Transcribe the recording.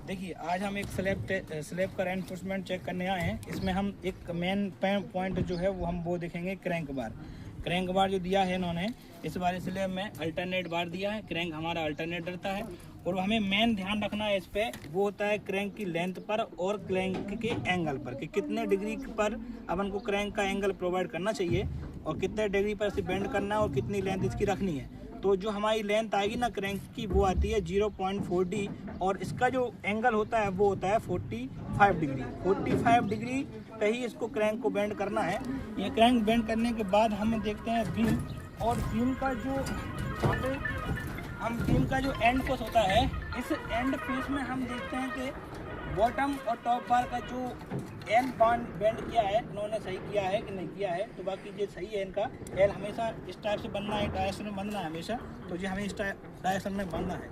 देखिए आज हम एक स्लैब का रेनफोर्समेंट चेक करने आए हैं। इसमें हम एक मेन पॉइंट जो है वो देखेंगे क्रैंक बार जो दिया है इन्होंने, इस बार स्लैब में अल्टरनेट बार दिया है। क्रैंक हमारा अल्टरनेट रहता है और हमें मेन ध्यान रखना है इस पे, वो होता है क्रैंक की लेंथ पर और क्रैंक के एंगल पर कि कितने डिग्री पर अपन को क्रैंक का एंगल प्रोवाइड करना चाहिए और कितने डिग्री पर इसे बेंड करना है और कितनी लेंथ इसकी रखनी है। तो जो हमारी लेंथ आएगी ना क्रैंक की, वो आती है 0.40 और इसका जो एंगल होता है वो होता है 45 डिग्री। 45 डिग्री पे ही इसको क्रैंक को बेंड करना है। ये क्रैंक बेंड करने के बाद हम देखते हैं बीम, और बीम का जो एंड फेस होता है, इस एंड फेस में हम देखते हैं कि बॉटम और टॉप बार का जो एंड बार बेंड किया है इन्होंने सही किया है कि नहीं किया है। तो बाकी ये सही है, इनका एल हमेशा इस टाइप से बनना है, डायरेक्शन में बनना है हमेशा। तो ये हमें इस डायरेक्शन में बनना है।